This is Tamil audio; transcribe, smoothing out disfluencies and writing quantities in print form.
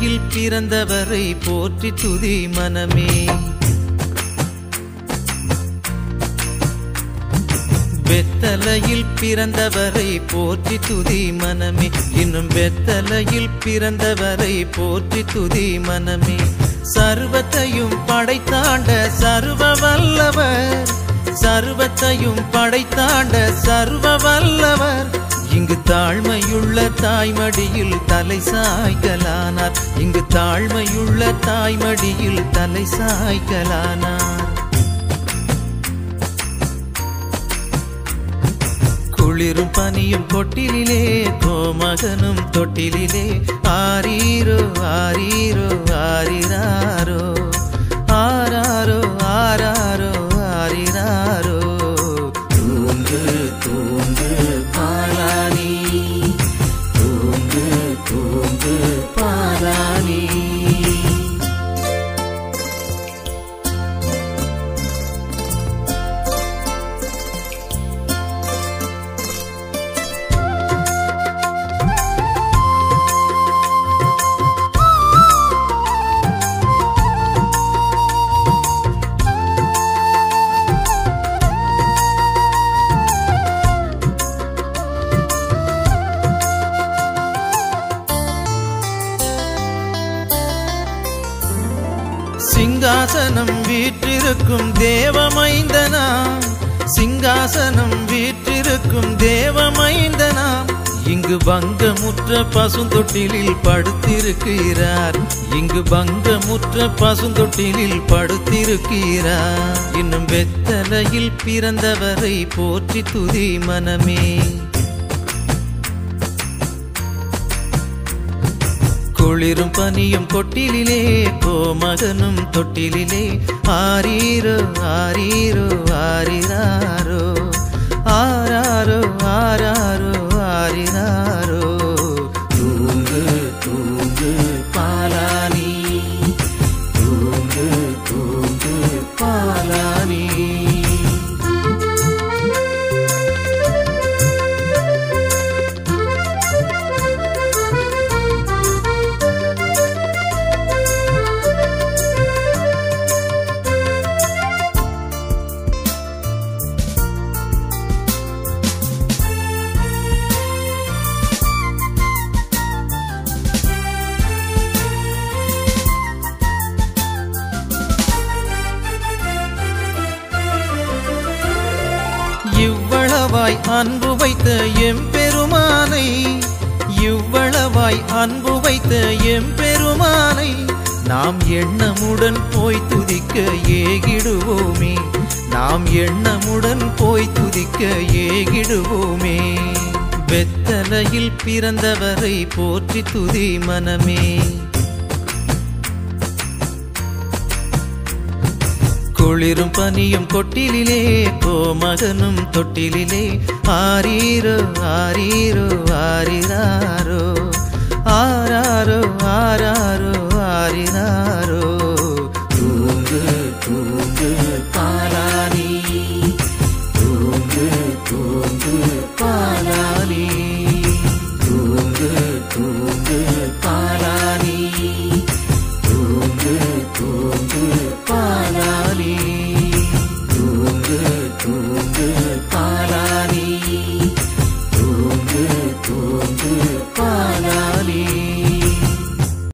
வெத்தலையில் பிறந்தவரை போற்றி துதி மனமே. வெத்தலையில் பிறந்தவரை போற்றி துதி மனமே. இன்னும் வெத்தலையில் பிறந்தவரை போற்றி துதி மனமே. சர்வத்தையும் படைத்தாண்ட சர்வ வல்லவர், சர்வத்தையும் படைத்தாண்ட சர்வ வல்லவர். இங்கு தாழ்மையுள்ள தாய்மடியில் தலை சாய்க்கலானார். இங்கு தாழ்மையுள்ள தாய்மடியில் தலை சாய்க்கலானார். குளிரும் பனியும் கொட்டிலே கோமகனும் தொட்டிலே ஆரீரோ ஆரீரோ ஆரிராரோ ஆராரோ ஆராரோ ஆரிராரோ. தூங்கு தூங்கு பாலானி, தூங்கு தூங்கு பாலானி. சிங்காசனம் வீற்றிருக்கும் தேவமைந்தனாம், சிங்காசனம் வீற்றிருக்கும் தேவமைந்தனாம். இங்கு பங்கமுற்ற பசுந்தொட்டிலில் படுத்திருக்கிறார். இங்கு பங்கமுற்ற பசுந்தொட்டிலில் படுத்திருக்கிறார். இன்னும் வெத்தலையில் பிறந்தவரை போற்றி துதி மனமே. குளிரும் பனியும் கொட்டிலே கோமகனும் தொட்டிலே ஆரீரோ ஆரீரோ ஆரிராரோ ஆராரோ ஆராரோ ஆரிராரோ. தூங்கு தூங்கு பாலானி, தூங்கு தூங்கு பாலானி. இவ்வளவாய் அன்பு வைத்த எம்பெருமானை, இவ்வளவாய் அன்பு வைத்த எம்பெருமானை நாம் எண்ணமுடன் போய் துதிக்க ஏகிடுவோமே. நாம் எண்ணமுடன் போய் துதிக்க ஏகிடுவோமே. வெத்தலையில் பிறந்தவரை போற்றி துதி மனமே. குளிரும் பனியும் கொட்டிலே கோமகனும் தொட்டிலே ஆரீரோ ஆரீரோ ஆரிராரோ